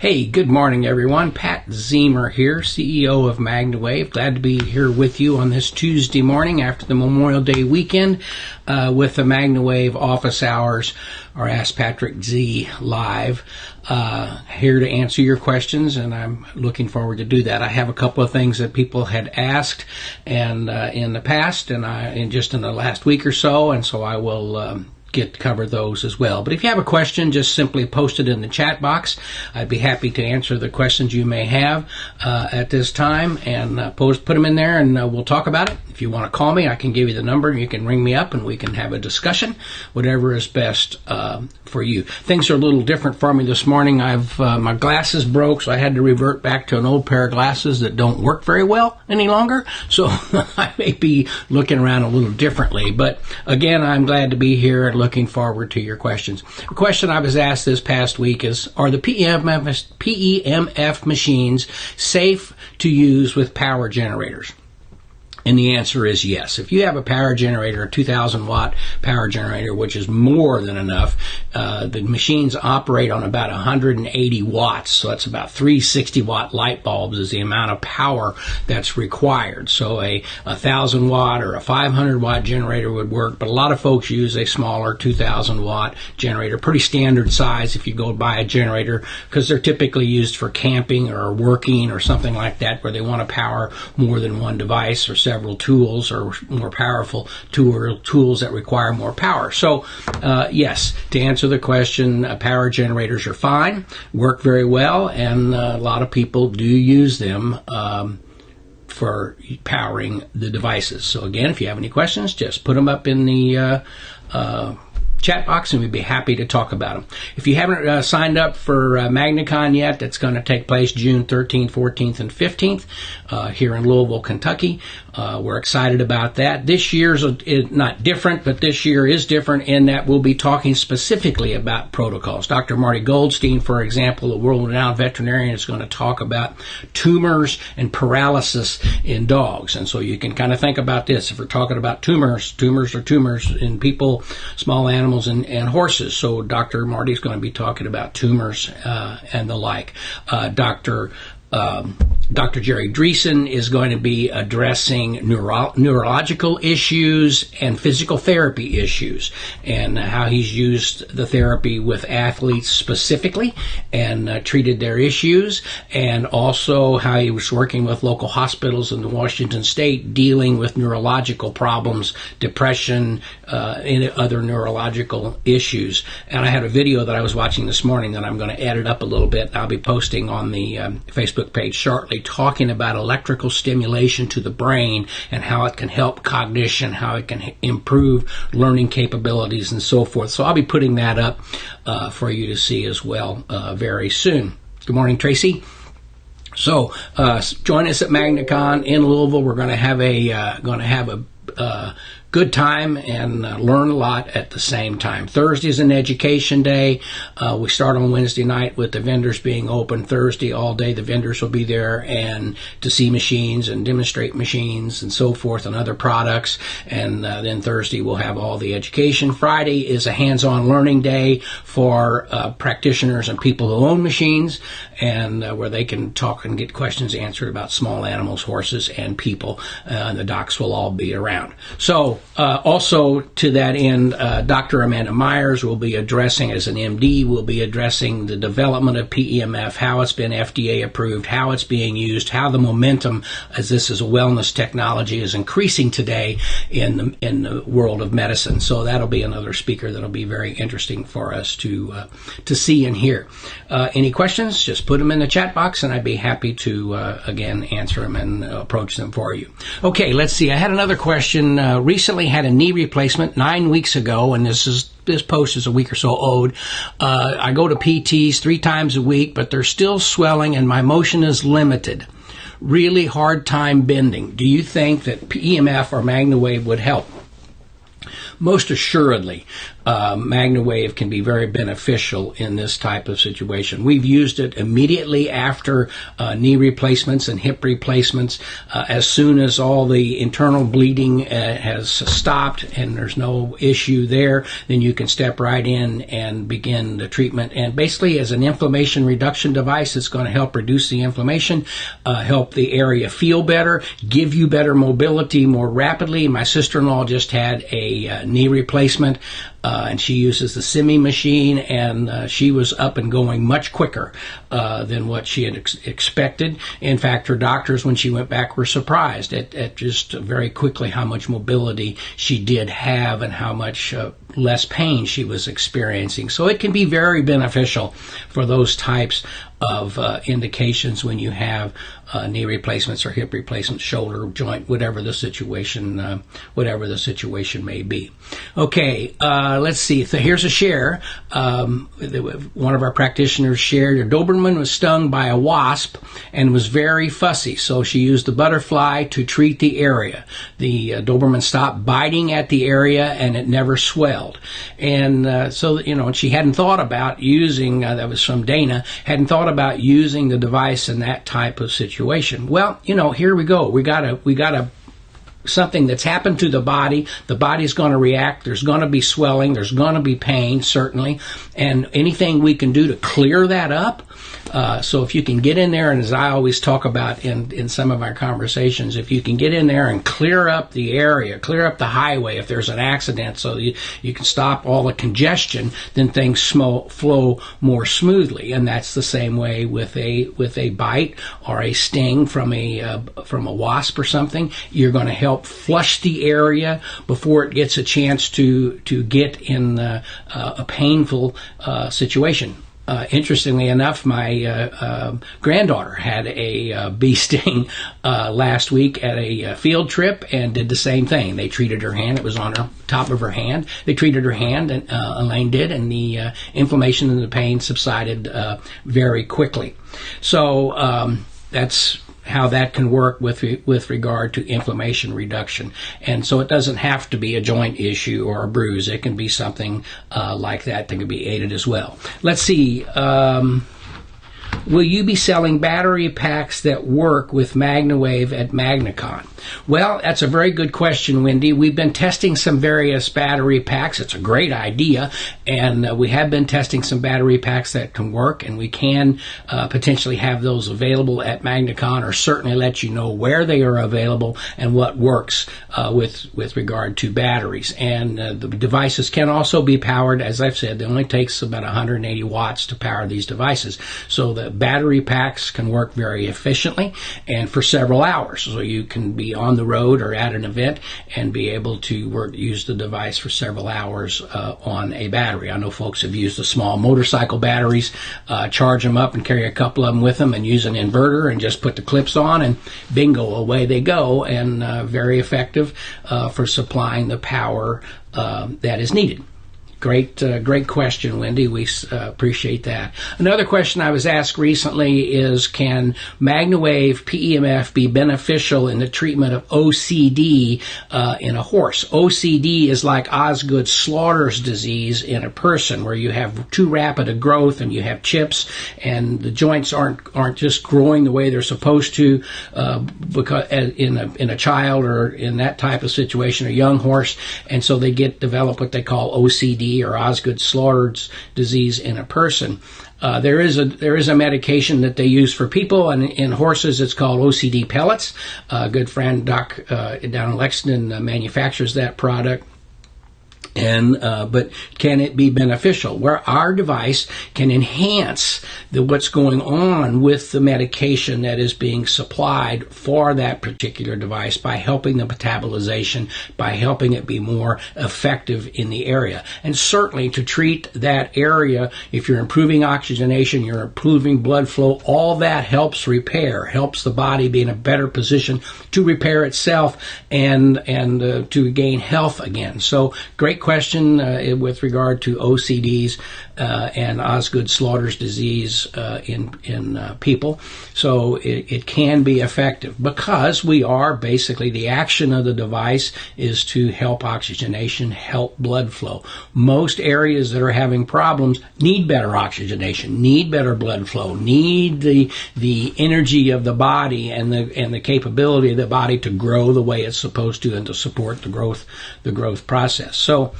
Hey, good morning, everyone. Pat Zemer here, CEO of MagnaWave. Glad to be here with you on this Tuesday morning after the Memorial Day weekend with the MagnaWave office hours, or Ask Patrick Z Live. Here to answer your questions, and I'm looking forward to do that. I have a couple of things that people had asked and in the past, and just in the last week or so, and so I will cover those as well. But if you have a question, just simply post it in the chat box. I'd be happy to answer the questions you may have at this time, and put them in there, and we'll talk about it. If you want to call me, I can give you the number, and you can ring me up, and we can have a discussion, whatever is best for you. Things are a little different for me this morning. My glasses broke, so I had to revert back to an old pair of glasses that don't work very well any longer, so I may be looking around a little differently. But again, I'm glad to be here and looking forward to your questions. The question I was asked this past week is, are the PEMF machines safe to use with power generators? And the answer is yes. If you have a power generator, a 2,000 watt power generator, which is more than enough, the machines operate on about 180 watts. So that's about 360 watt light bulbs is the amount of power that's required. So a 1,000 watt or a 500 watt generator would work, but a lot of folks use a smaller 2,000 watt generator, pretty standard size if you go buy a generator, because they're typically used for camping or working or something like that, where they want to power more than one device or several tools, or more powerful tools that require more power. So yes, to answer the question, power generators are fine, work very well, and a lot of people do use them for powering the devices. So again, if you have any questions, just put them up in the chat box, and we'd be happy to talk about them. If you haven't signed up for MagnaCon yet, that's going to take place June 13th, 14th, and 15th here in Louisville, Kentucky. We're excited about that. This year's not different, but this year is different in that we'll be talking specifically about protocols. Dr. Marty Goldstein, for example, a world-renowned veterinarian, is going to talk about tumors and paralysis in dogs. And so you can kind of think about this. If we're talking about tumors are tumors in people, small animals, and horses. So Dr. Marty's going to be talking about tumors and the like. Dr. Jerry Dreesen is going to be addressing neurological issues and physical therapy issues, and how he's used the therapy with athletes specifically and treated their issues, and also how he was working with local hospitals in Washington State dealing with neurological problems, depression, and other neurological issues. And I had a video that I was watching this morning that I'm going to edit up a little bit. I'll be posting on the Facebook page shortly, talking about electrical stimulation to the brain and how it can help cognition, how it can improve learning capabilities, and so forth. So I'll be putting that up for you to see as well very soon. Good morning, Tracy. So join us at MagnaCon in Louisville. We're going to have a good time and learn a lot at the same time. Thursday is an education day. We start on Wednesday night with the vendors being open. Thursday all day the vendors will be there and to see machines and demonstrate machines and so forth and other products. And then Thursday we'll have all the education. Friday is a hands-on learning day for practitioners and people who own machines, and where they can talk and get questions answered about small animals, horses, and people. And the docs will all be around. So also to that end, Dr. Amanda Myers will be addressing, as an MD, will be addressing the development of PEMF, how it's been FDA approved, how it's being used, how the momentum, as this is a wellness technology, is increasing today in the world of medicine. So that'll be another speaker that'll be very interesting for us to see and hear. Any questions, just put them in the chat box, and I'd be happy to again answer them and approach them for you. Okay, let's see. I had another question. Recently had a knee replacement 9 weeks ago, and this post is a week or so old. I go to PTs 3 times a week, but they're still swelling and my motion is limited. Really hard time bending. Do you think that PEMF or MagnaWave would help? Most assuredly, MagnaWave can be very beneficial in this type of situation. We've used it immediately after knee replacements and hip replacements. As soon as all the internal bleeding has stopped and there's no issue there, then you can step right in and begin the treatment. And basically, as an inflammation reduction device, it's going to help reduce the inflammation, help the area feel better, give you better mobility more rapidly. My sister-in-law just had a knee replacement, and she uses the semi machine, and she was up and going much quicker than what she had expected. In fact, her doctors, when she went back, were surprised at just very quickly how much mobility she did have and how much less pain she was experiencing. So it can be very beneficial for those types of indications when you have knee replacements or hip replacements, shoulder joint, whatever the situation may be. Okay, let's see. So here's a share. One of our practitioners shared a Doberman was stung by a wasp and was very fussy, so she used the butterfly to treat the area. The Doberman stopped biting at the area and it never swelled. And so, she hadn't thought about using, that was from Dana, hadn't thought about using the device in that type of situation. Well, here we go. We got something that's happened to the body. The body's going to react. There's going to be swelling. There's going to be pain, certainly. And anything we can do to clear that up. So if you can get in there, and as I always talk about in some of our conversations, if you can get in there and clear up the area, clear up the highway if there's an accident, so you can stop all the congestion, then things flow more smoothly. And that's the same way with a bite or a sting from a wasp or something. You're going to help flush the area before it gets a chance to get in a painful situation. Interestingly enough, my granddaughter had a bee sting last week at a field trip and did the same thing. They treated her hand. It was on her top of her hand. They treated her hand, and Elaine did, and the inflammation and the pain subsided very quickly. So that's how that can work with regard to inflammation reduction. And so it doesn't have to be a joint issue or a bruise. It can be something like that can be aided as well. Let's see. Will you be selling battery packs that work with MagnaWave at MagnaCon? Well, that's a very good question, Wendy. We've been testing some various battery packs. It's a great idea, and we have been testing some battery packs that can work, and we can potentially have those available at MagnaCon, or certainly let you know where they are available and what works with regard to batteries. And the devices can also be powered, as I've said, it only takes about 180 watts to power these devices. So the battery packs can work very efficiently and for several hours. So you can be on the road or at an event and be able to use the device for several hours on a battery. I know folks have used the small motorcycle batteries, charge them up and carry a couple of them with them and use an inverter and just put the clips on and bingo, away they go, and very effective for supplying the power that is needed. Great question, Wendy. We appreciate that. Another question I was asked recently is, can MagnaWave PEMF be beneficial in the treatment of OCD in a horse? OCD is like Osgood-Schlatter's disease in a person, where you have too rapid a growth and you have chips and the joints aren't just growing the way they're supposed to, because in a child or in that type of situation, a young horse, and so they develop what they call OCD, or Osgood-Schlatter's disease in a person. There is a medication that they use for people, and in horses it's called OCD pellets. A good friend, Doc, down in Lexington, manufactures that product. But can it be beneficial? Where our device can enhance what's going on with the medication that is being supplied for that particular device by helping the metabolization, by helping it be more effective in the area. And certainly to treat that area, if you're improving oxygenation, you're improving blood flow, all that helps repair, helps the body be in a better position to repair itself and to gain health again. So great question with regard to OCDs and Osgood-Schlatter's disease in people. So it can be effective because we are basically, the action of the device is to help oxygenation, help blood flow. Most areas that are having problems need better oxygenation, need better blood flow, need the energy of the body and the capability of the body to grow the way it's supposed to and to support the growth process. So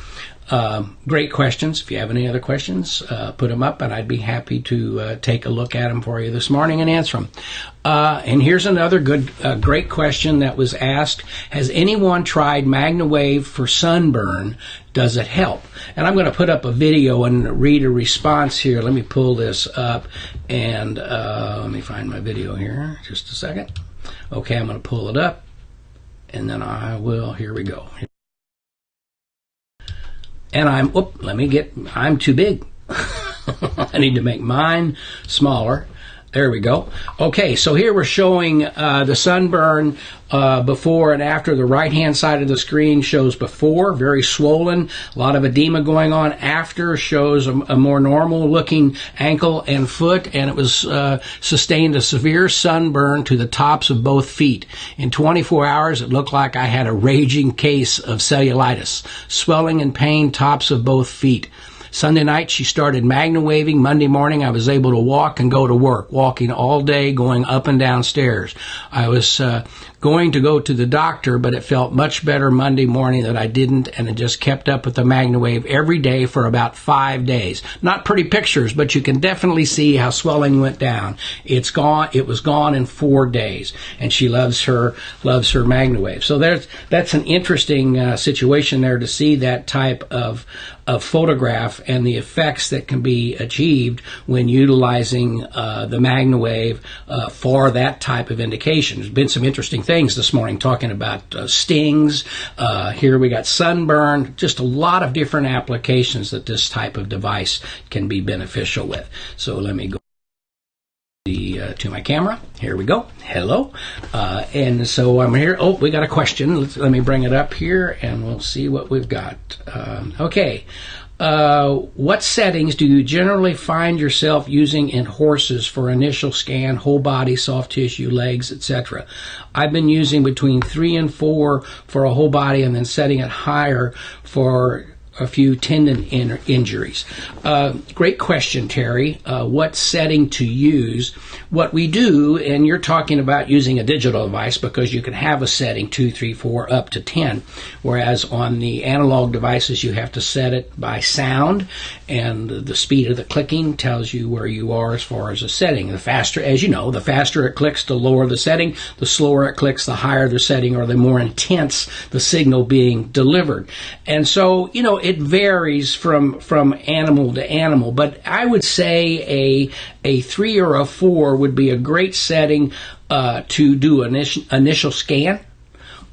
great questions. If you have any other questions, put them up, and I'd be happy to take a look at them for you this morning and answer them. And here's another great question that was asked. Has anyone tried MagnaWave for sunburn? Does it help? And I'm going to put up a video and read a response here. Let me pull this up, and let me find my video here. Just a second. Okay, I'm going to pull it up, and then I will. Here we go. And I'm too big. I need to make mine smaller. There we go. Okay, so here we're showing the sunburn before and after. The right-hand side of the screen shows before, very swollen, a lot of edema going on. After shows a more normal-looking ankle and foot, and it was sustained a severe sunburn to the tops of both feet. In 24 hours, it looked like I had a raging case of cellulitis, swelling and pain tops of both feet. Sunday night, she started MagnaWaving. Monday morning, I was able to walk and go to work, walking all day, going up and down stairs. I was going to go to the doctor, but it felt much better Monday morning that I didn't, and it just kept up with the MagnaWave every day for about 5 days. Not pretty pictures, but you can definitely see how swelling went down. It's gone. It was gone in 4 days, and she loves her MagnaWave. So that's an interesting situation there to see that type of photograph and the effects that can be achieved when utilizing the MagnaWave for that type of indication. There's been some interesting things this morning talking about stings. Here we got sunburn, just a lot of different applications that this type of device can be beneficial with. So let me go to my camera. Here we go. Hello. And so I'm here. Oh, we got a question. Let me bring it up here and we'll see what we've got. Okay. What settings do you generally find yourself using in horses for initial scan, whole body, soft tissue, legs, etc.? I've been using between 3 and 4 for a whole body and then setting it higher for a few tendon injuries. Great question, Terry. What setting to use? What we do, and you're talking about using a digital device because you can have a setting 2, 3, 4 up to 10, whereas on the analog devices you have to set it by sound, and the speed of the clicking tells you where you are as far as a setting. The faster, as you know, the faster it clicks, the lower the setting. The slower it clicks, the higher the setting, or the more intense the signal being delivered. And so, it varies from animal to animal, but I would say a 3 or a 4 would be a great setting to do an initial scan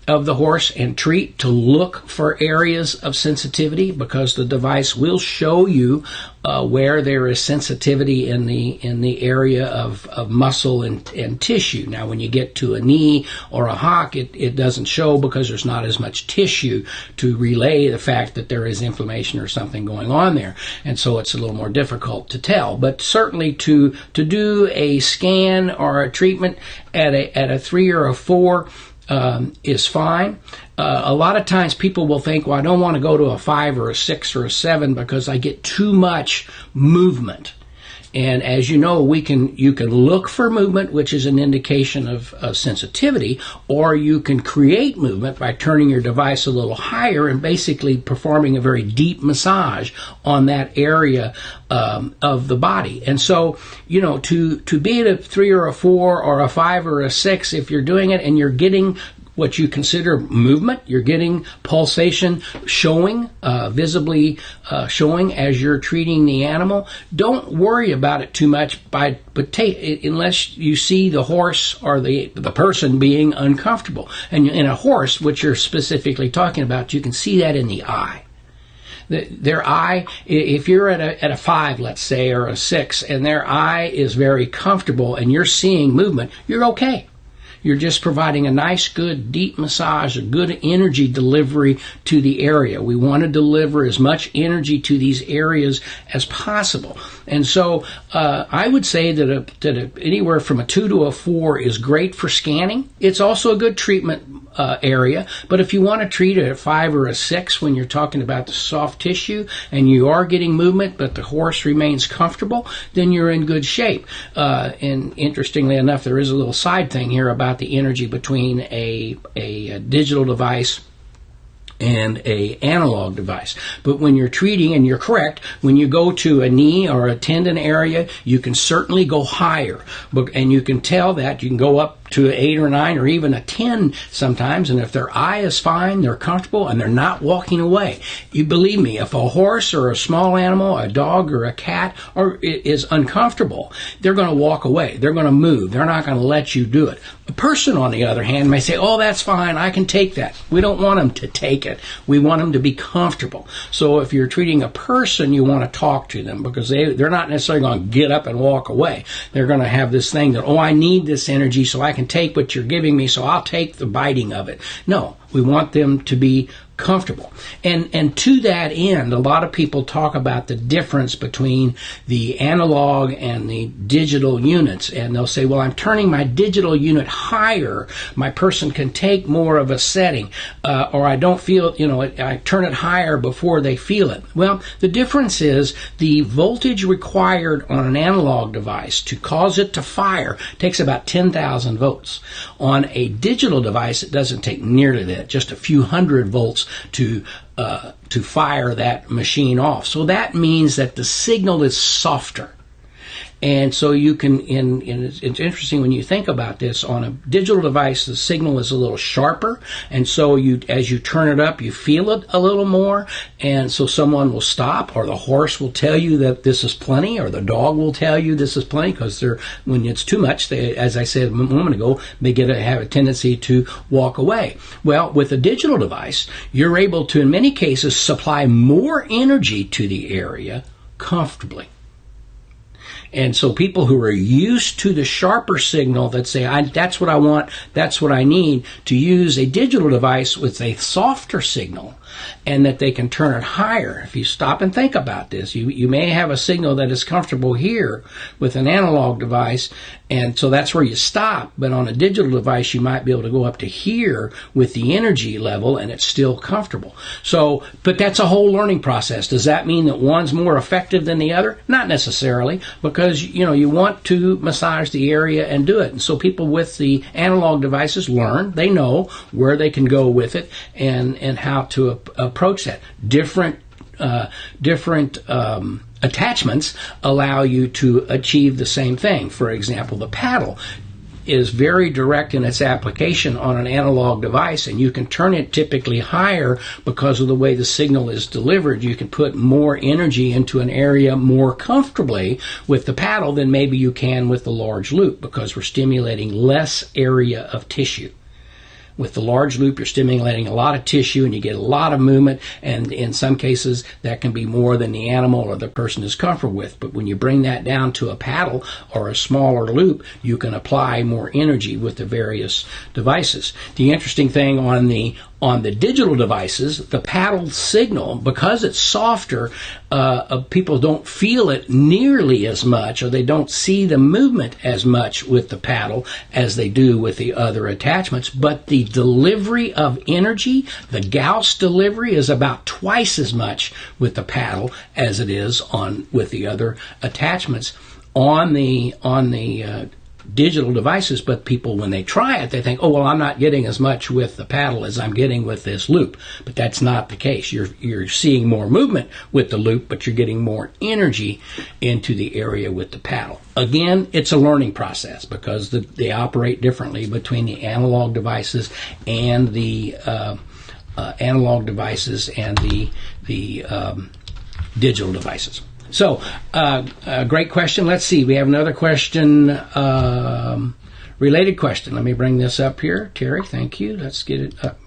of the horse and treat, to look for areas of sensitivity, because the device will show you where there is sensitivity in the area of muscle and tissue. Now, when you get to a knee or a hock, it doesn't show because there's not as much tissue to relay the fact that there is inflammation or something going on there, and so it's a little more difficult to tell. But certainly to do a scan or a treatment at a 3 or a 4 is fine. A lot of times people will think, well, I don't want to go to a 5 or a 6 or a 7 because I get too much movement. And as you know, you can look for movement, which is an indication of sensitivity, or you can create movement by turning your device a little higher and basically performing a very deep massage on that area of the body. And so, to be at a 3 or a 4 or a 5 or a 6, if you're doing it and you're getting what you consider movement, you're getting pulsation showing, visibly showing as you're treating the animal, don't worry about it too much, unless you see the horse or the person being uncomfortable. And in a horse, which you're specifically talking about, you can see that in the eye. Their eye, if you're at a 5, let's say, or a 6, and their eye is very comfortable and you're seeing movement, you're okay. You're just providing a nice, good, deep massage, a good energy delivery to the area. We want to deliver as much energy to these areas as possible. And so I would say that anywhere from a 2 to a 4 is great for scanning. It's also a good treatment area, but if you want to treat it at 5 or a 6 when you're talking about the soft tissue and you are getting movement but the horse remains comfortable, then you're in good shape. And interestingly enough, there is a little side thing here about the energy between a digital device and a analog device. But when you're treating, and you're correct, when you go to a knee or a tendon area, you can certainly go higher. And you can tell that. You can go up to an 8 or 9 or even a 10 sometimes, and if their eye is fine, they're comfortable, and they're not walking away. You believe me, if a horse or a small animal, a dog or a cat, is uncomfortable, they're going to walk away. They're going to move. They're not going to let you do it. A person, on the other hand, may say, oh, that's fine, I can take that. We don't want them to take it. We want them to be comfortable. So if you're treating a person, you want to talk to them, because they're not necessarily going to get up and walk away. They're going to have this thing that, oh, I need this energy so I can take what you're giving me, so I'll take the biting of it. No, we want them to be comfortable. And to that end, a lot of people talk about the difference between the analog and the digital units, and they'll say, well, I'm turning my digital unit higher, my person can take more of a setting, or I don't feel, I turn it higher before they feel it. Well, the difference is the voltage required on an analog device to cause it to fire takes about 10,000 volts. On a digital device, it doesn't take nearly that, just a few hundred volts to fire that machine off. So that means that the signal is softer. And so you can, and it's interesting when you think about this, on a digital device, the signal is a little sharper, and so as you turn it up, you feel it a little more, and so someone will stop, or the horse will tell you that this is plenty, or the dog will tell you this is plenty, because when it's too much, as I said a moment ago, they have a tendency to walk away. Well, with a digital device, you're able to, in many cases, supply more energy to the area comfortably. And so people who are used to the sharper signal that say, that's what I want, that's what I need, to use a digital device with a softer signal, and that they can turn it higher. If you stop and think about this, you may have a signal that is comfortable here with an analog device, and so that's where you stop. But on a digital device, you might be able to go up to here with the energy level, and it's still comfortable. So, but that's a whole learning process. Does that mean that one's more effective than the other? Not necessarily, because you want to massage the area and do it. And so people with the analog devices learn. They know where they can go with it and how to approach that. Different attachments allow you to achieve the same thing. For example, the paddle is very direct in its application on an analog device, and you can turn it typically higher because of the way the signal is delivered. You can put more energy into an area more comfortably with the paddle than maybe you can with the large loop, because we're stimulating less area of tissue. With the large loop, you're stimulating a lot of tissue and you get a lot of movement, and in some cases that can be more than the animal or the person is comfortable with. But when you bring that down to a paddle or a smaller loop, you can apply more energy with the various devices. The interesting thing on the digital devices, the paddle signal, because it's softer, people don't feel it nearly as much, or they don't see the movement as much with the paddle as they do with the other attachments. But the delivery of energy, the Gauss delivery, is about twice as much with the paddle as it is with the other attachments on the digital devices. But people, when they try it, they think, oh, well, I'm not getting as much with the paddle as I'm getting with this loop. But that's not the case. You're seeing more movement with the loop, but you're getting more energy into the area with the paddle. Again, it's a learning process, because they operate differently between the analog devices and the digital devices. So, great question. Let's see. We have another question, related question. Let me bring this up here. Terry, thank you. Let's get it up.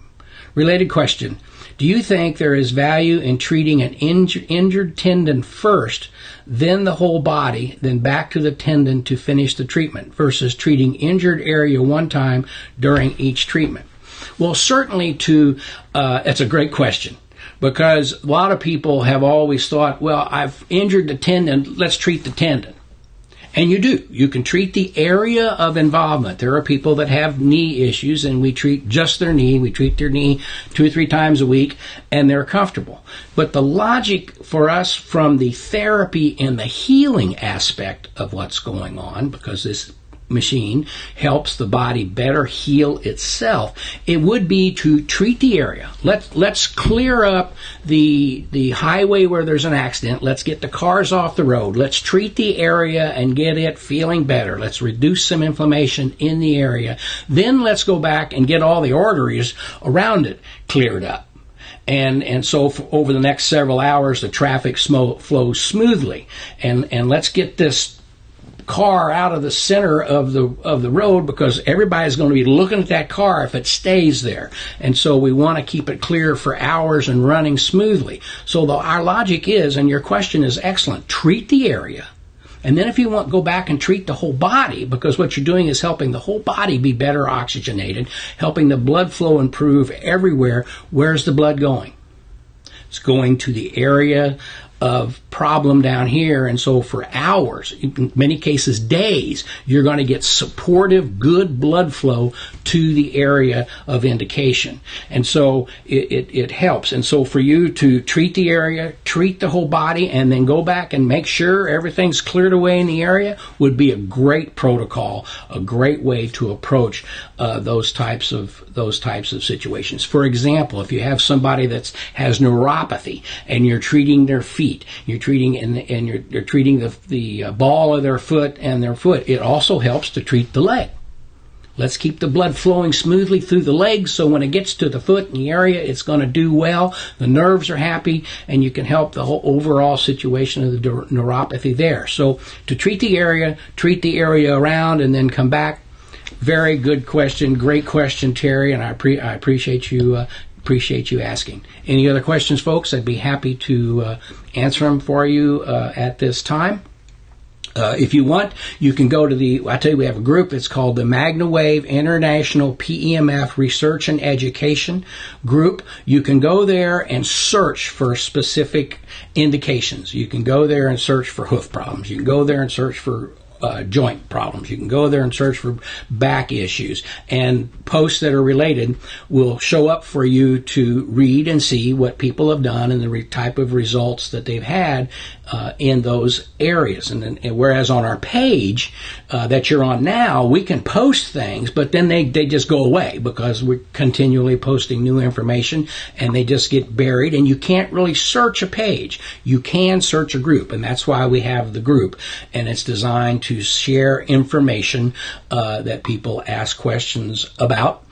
Related question. Do you think there is value in treating an injured tendon first, then the whole body, then back to the tendon to finish the treatment, versus treating injured area one time during each treatment? Well, certainly it's a great question, because a lot of people have always thought, well, I've injured the tendon, let's treat the tendon. And you do. You can treat the area of involvement. There are people that have knee issues, and we treat just their knee. We treat their knee 2 or 3 times a week, and they're comfortable. But the logic for us from the therapy and the healing aspect of what's going on, because this machine helps the body better heal itself, it would be to treat the area. Let's clear up the highway where there's an accident. Let's get the cars off the road. Let's treat the area and get it feeling better. Let's reduce some inflammation in the area. Then let's go back and get all the arteries around it cleared up. And so over the next several hours, the traffic flows smoothly. And let's get this car out of the center of the road, because everybody's going to be looking at that car if it stays there. And so we want to keep it clear for hours and running smoothly. So our logic is, and your question is excellent, treat the area. And then if you want, go back and treat the whole body, because what you're doing is helping the whole body be better oxygenated, helping the blood flow improve everywhere. Where's the blood going? It's going to the area of problem down here, and so for hours, in many cases days, you're going to get supportive, good blood flow to the area of indication. And so it helps. And so for you to treat the area, treat the whole body, and then go back and make sure everything's cleared away in the area would be a great protocol, a great way to approach those types of situations. For example, if you have somebody that has neuropathy and you're treating their feet, you're treating and you're treating the ball of their foot and their foot, it also helps to treat the leg. Let's keep the blood flowing smoothly through the legs, so when it gets to the foot and the area, it's going to do well. The nerves are happy, and you can help the whole overall situation of the neuropathy there. So to treat the area around, and then come back. Very good question. Great question, Terry, and I appreciate you asking. Any other questions, folks? I'd be happy to answer them for you at this time. If you want, you can go to I tell you, we have a group. It's called the MagnaWave International PEMF Research and Education Group. You can go there and search for specific indications. You can go there and search for hoof problems. You can go there and search for joint problems. You can go there and search for back issues, and posts that are related will show up for you to read and see what people have done and the type of results that they've had in those areas. And whereas on our page that you're on now, we can post things, but then they just go away, because we're continually posting new information, and they just get buried, and you can't really search a page. You can search a group, and that's why we have the group, and it's designed to share information that people ask questions about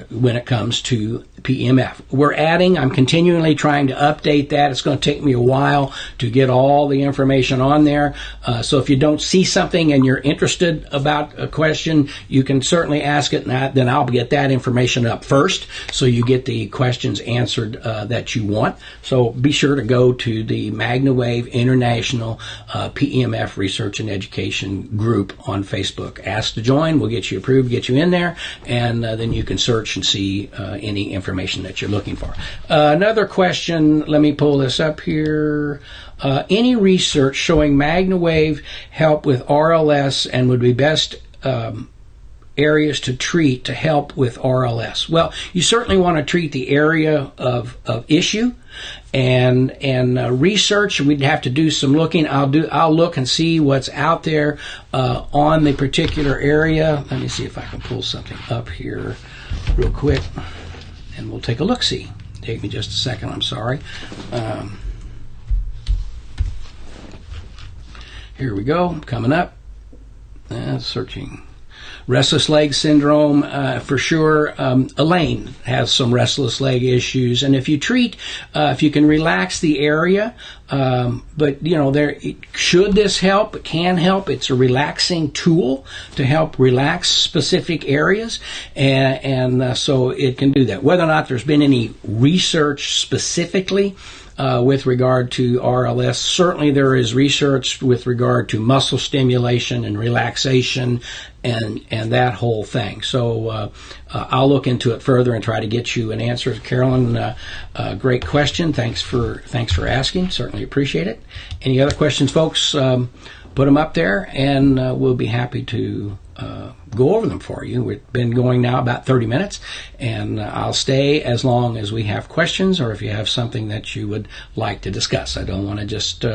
when it comes to PEMF. I'm continually trying to update that. It's going to take me a while to get all the information on there. So if you don't see something and you're interested about a question, you can certainly ask it, and then I'll get that information up first, so you get the questions answered that you want. So be sure to go to the MagnaWave International PEMF Research and Education group on Facebook. Ask to join. We'll get you approved, get you in there, and then you can search and see any information that you're looking for. Another question, let me pull this up here. Any research showing MagnaWave help with RLS, and would be best areas to treat to help with RLS? Well, you certainly want to treat the area of issue, and research. We'd have to do some looking. I'll look and see what's out there on the particular area. Let me see if I can pull something up here real quick, and we'll take a look-see. Take me just a second, I'm sorry. Here we go, coming up. Searching. restless leg syndrome, for sure. Elaine has some restless leg issues, and if you can relax the area, but should this help? It can help. It's a relaxing tool to help relax specific areas, and so it can do that. Whether or not there's been any research specifically with regard to RLS, certainly there is research with regard to muscle stimulation and relaxation and that whole thing. So I'll look into it further and try to get you an answer. Carolyn, great question. Thanks for asking. Certainly appreciate it. Any other questions, folks? Put them up there, and we'll be happy to go over them for you. We've been going now about 30 minutes, and I'll stay as long as we have questions or if you have something that you would like to discuss. I don't want to just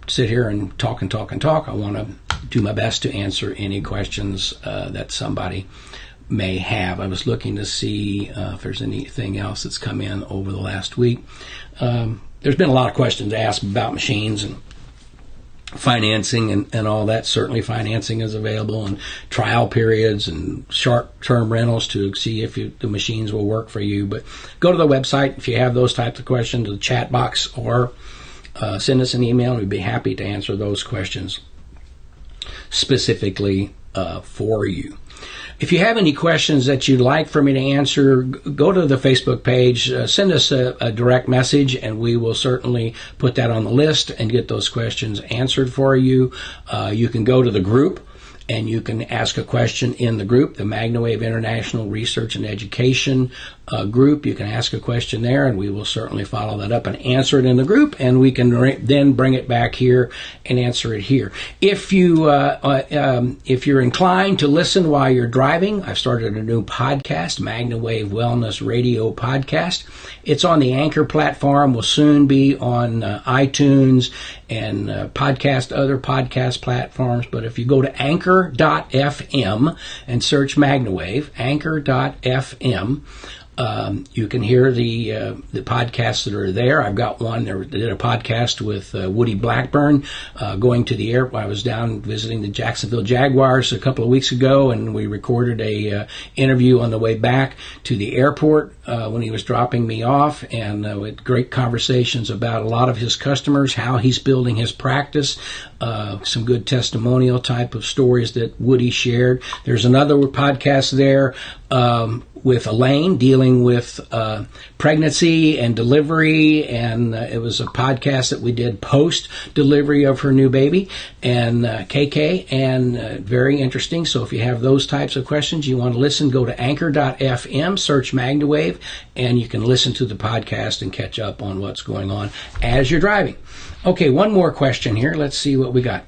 sit here and talk. I want to do my best to answer any questions that somebody may have. I was looking to see if there's anything else that's come in over the last week. There's been a lot of questions asked about machines and financing and all that. Certainly financing is available, and trial periods and short-term rentals to see if the machines will work for you. But go to the website if you have those types of questions, the chat box, or send us an email, and we'd be happy to answer those questions specifically for you. If you have any questions that you'd like for me to answer, go to the Facebook page, send us a direct message, and we will certainly put that on the list and get those questions answered for you. You can go to the group, and you can ask a question in the group, the MagnaWave International Research and Education group. You can ask a question there, and we will certainly follow that up and answer it in the group, and we can then bring it back here and answer it here. If you're inclined to listen while you're driving, I've started a new podcast, MagnaWave Wellness Radio Podcast. It's on the Anchor platform. Will soon be on iTunes and other podcast platforms. But if you go to anchor.fm and search MagnaWave, anchor.fm, you can hear the podcasts that are there. I've got one. I did a podcast with Woody Blackburn going to the airport. I was down visiting the Jacksonville Jaguars a couple of weeks ago, and we recorded a interview on the way back to the airport when he was dropping me off, and with great conversations about a lot of his customers, how he's building his practice, some good testimonial type of stories that Woody shared. There's another podcast there with Elaine dealing with pregnancy and delivery, and it was a podcast that we did post-delivery of her new baby, and KK, and very interesting. So if you have those types of questions you want to listen, go to anchor.fm, search MagnaWave, and you can listen to the podcast and catch up on what's going on as you're driving. Okay, one more question here. Let's see what we got.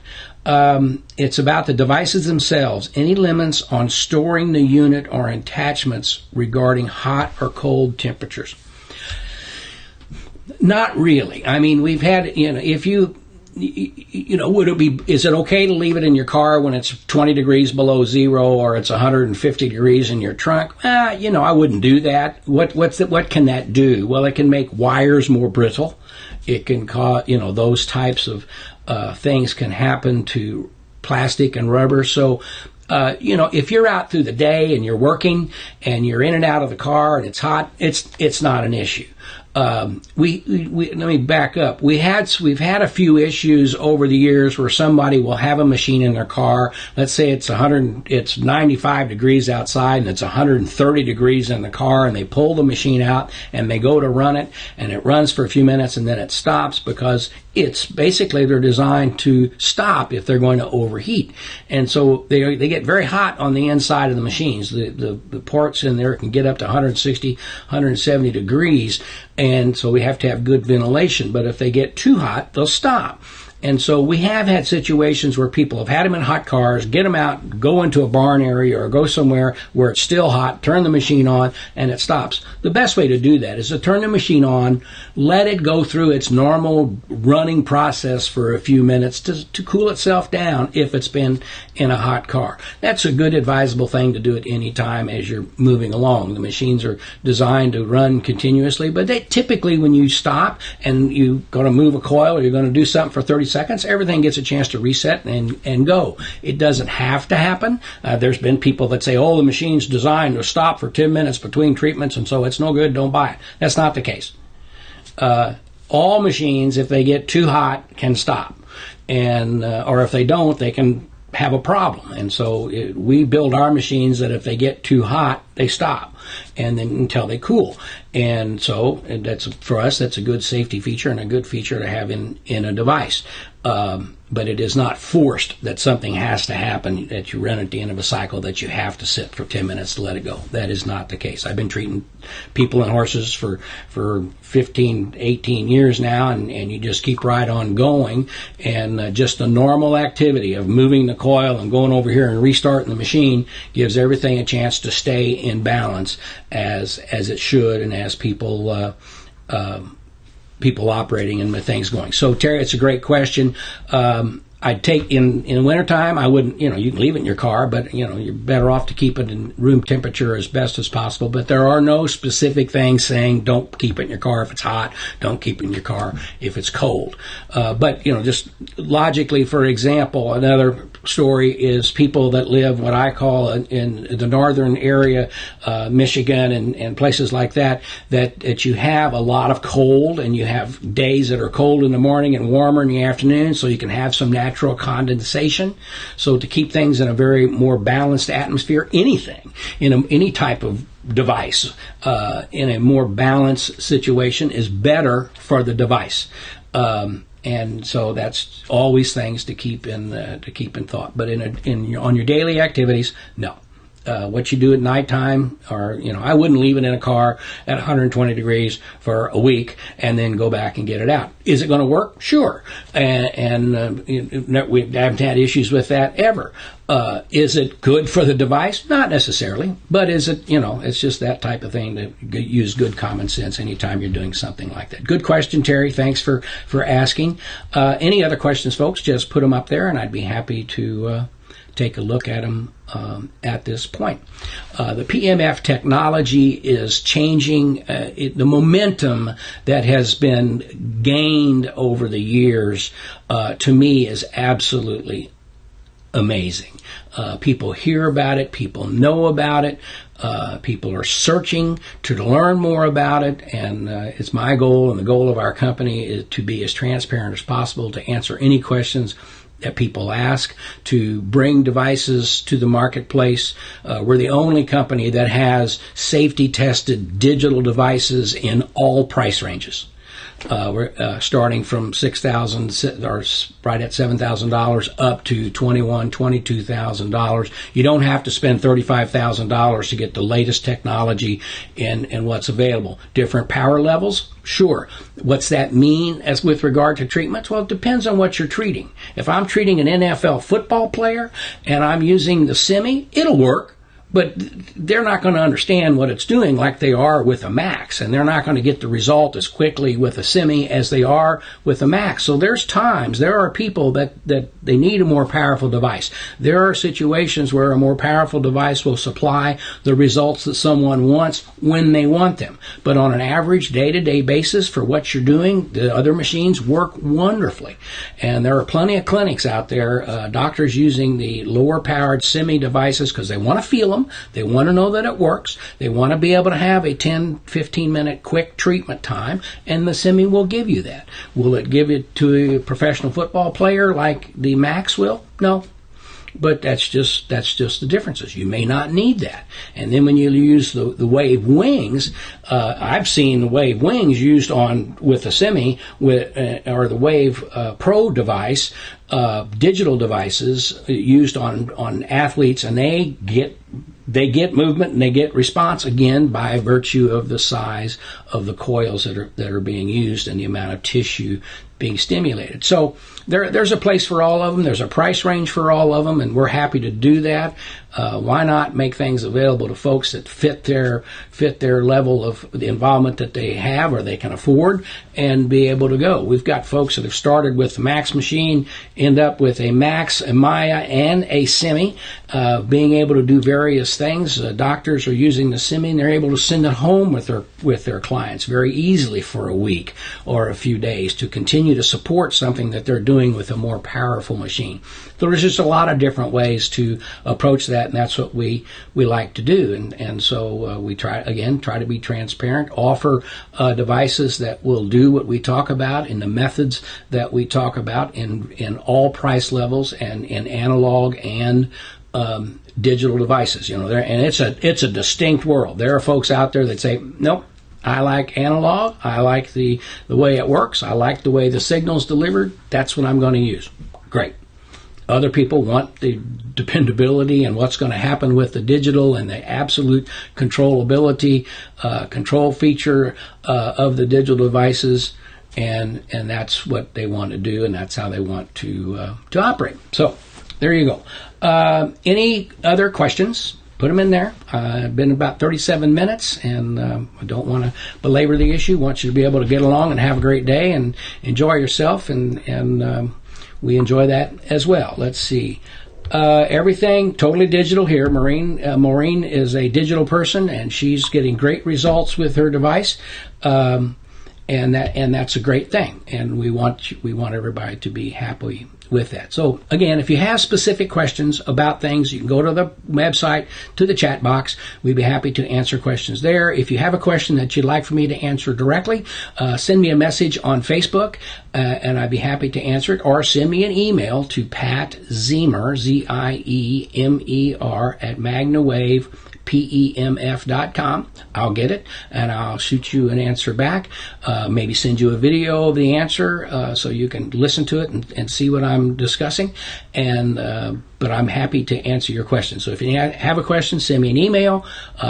It's about the devices themselves. Any limits on storing the unit or attachments regarding hot or cold temperatures? Not really. I mean, we've had, if you is it okay to leave it in your car when it's 20 degrees below zero or it's 150 degrees in your trunk? I wouldn't do that. What can that do? Well, it can make wires more brittle. It can cause, those types of things can happen to plastic and rubber. So, if you're out through the day and you're working and you're in and out of the car and it's hot, it's not an issue. Let me back up. We've had a few issues over the years where somebody will have a machine in their car. Let's say it's 95 degrees outside and it's 130 degrees in the car, and they pull the machine out and they go to run it, and it runs for a few minutes and then it stops because they're designed to stop if they're going to overheat. And so they get very hot on the inside of the machines. The parts in there can get up to 160, 170 degrees. And so we have to have good ventilation. But if they get too hot, they'll stop. And so we have had situations where people have had them in hot cars, get them out, go into a barn area or go somewhere where it's still hot, turn the machine on, and it stops. The best way to do that is to turn the machine on, let it go through its normal running process for a few minutes to cool itself down if it's been in a hot car. That's a good advisable thing to do at any time as you're moving along. The machines are designed to run continuously, but they typically, when you stop and you're going to move a coil or you're going to do something for 30 seconds, everything gets a chance to reset and go. It doesn't have to happen. There's been people that say, oh, the machine's designed to stop for 10 minutes between treatments, and so it's no good, don't buy it. That's not the case. All machines, if they get too hot, can stop. And or if they don't, they can have a problem. And so we build our machines that if they get too hot, they stop, and then until they cool. And so that's, for us, that's a good safety feature and a good feature to have in a device. But it is not forced that something has to happen, that you run at the end of a cycle, that you have to sit for 10 minutes to let it go. That is not the case. I've been treating people and horses for 15, 18 years now, and you just keep right on going. And just the normal activity of moving the coil and going over here and restarting the machine gives everything a chance to stay in balance as it should, and as people operating and the things going. So, Terry, it's a great question. I'd take in wintertime, I wouldn't, you can leave it in your car, but, you're better off to keep it in room temperature as best as possible. But there are no specific things saying don't keep it in your car if it's hot, don't keep it in your car if it's cold. But, just logically, for example, another story is people that live what I call in the northern area, Michigan and places like that you have a lot of cold, and you have days that are cold in the morning and warmer in the afternoon, so you can have some natural condensation. So to keep things in a very more balanced atmosphere, anything in any type of device in a more balanced situation is better for the device. And so that's always things to keep in thought. But on your daily activities, no. What you do at nighttime, or I wouldn't leave it in a car at 120 degrees for a week and then go back and get it out. Is it going to work? Sure. And we haven't had issues with that ever. Is it good for the device? Not necessarily, but is it? It's just that type of thing to use good common sense anytime you're doing something like that. Good question, Terry. Thanks for asking. Any other questions, folks? Just put them up there, and I'd be happy to take a look at them at this point. The PMF technology is changing. The momentum that has been gained over the years, to me, is absolutely amazing. People hear about it. People know about it. People are searching to learn more about it, and it's my goal and the goal of our company is to be as transparent as possible, to answer any questions that people ask, to bring devices to the marketplace. We're the only company that has safety-tested digital devices in all price ranges. We're starting from $6,000 or right at $7,000 up to $21,000, $22,000. You don't have to spend $35,000 to get the latest technology and what's available. Different power levels, sure. What's that mean as with regard to treatments? Well, it depends on what you're treating. If I'm treating an NFL football player and I'm using the semi, it'll work. But they're not going to understand what it's doing like they are with a max, and they're not going to get the result as quickly with a semi as they are with a max. So there are people that they need a more powerful device. There are situations where a more powerful device will supply the results that someone wants when they want them. But on an average day-to-day basis for what you're doing, the other machines work wonderfully. And there are plenty of clinics out there, doctors using the lower-powered semi devices because they want to feel them. They want to know that it works. They want to be able to have a 10, 15-minute quick treatment time, and the semi will give you that. Will it give it to a professional football player like the Max will? No. But that's just the differences. You may not need that. And then when you use the Wave wings, I've seen the Wave wings used with the semi or the Wave Pro device, digital devices used on athletes, and they get movement and they get response again by virtue of the size of the coils that are being used and the amount of tissue being stimulated. So there's a place for all of them. There's a price range for all of them, and we're happy to do that. Why not make things available to folks that fit their level of the involvement that they have or they can afford, and be able to go. We've got folks that have started with the Max machine, end up with a Max, a Maya, and a Semi, being able to do various things. Doctors are using the Semi, and they're able to send it home with their clients very easily for a week or a few days to continue continue to support something that they're doing with a more powerful machine. So there's just a lot of different ways to approach that, and that's what we like to do. And so we try to be transparent, offer devices that will do what we talk about in the methods that we talk about in all price levels and in analog and digital devices. And it's a distinct world. There are folks out there that say, nope, I like analog. I like the way it works. I like the way the signal's delivered. That's what I'm going to use. Great. Other people want the dependability and what's going to happen with the digital and the absolute controllability, control feature of the digital devices, and that's what they want to do, and that's how they want to operate. So there you go. Any other questions? Put them in there. It's been about 37 minutes, and I don't want to belabor the issue. I want you to be able to get along and have a great day and enjoy yourself, and we enjoy that as well. Let's see. Everything totally digital here. Maureen is a digital person, and she's getting great results with her device, and that's a great thing. And we want everybody to be happy with that. So again, if you have specific questions about things, you can go to the website, to the chat box. We'd be happy to answer questions there. If you have a question that you'd like for me to answer directly, send me a message on Facebook, and I'd be happy to answer it, or send me an email to Pat Ziemer, Ziemer, at MagnaWave, PEMF.com. I'll get it, and I'll shoot you an answer back, maybe send you a video of the answer so you can listen to it and see what I'm discussing. But I'm happy to answer your questions. So if you have a question, send me an email,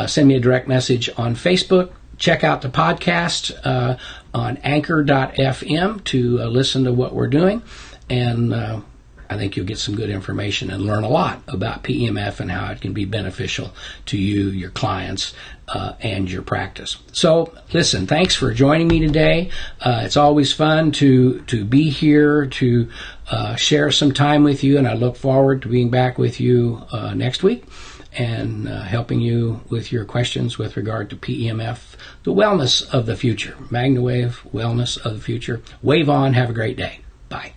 send me a direct message on Facebook. Check out the podcast on anchor.fm to listen to what we're doing. And I think you'll get some good information and learn a lot about PEMF and how it can be beneficial to you, your clients, and your practice. So, listen, thanks for joining me today. It's always fun to be here, to share some time with you, and I look forward to being back with you next week and helping you with your questions with regard to PEMF, the wellness of the future. MagnaWave, wellness of the future. Wave on. Have a great day. Bye.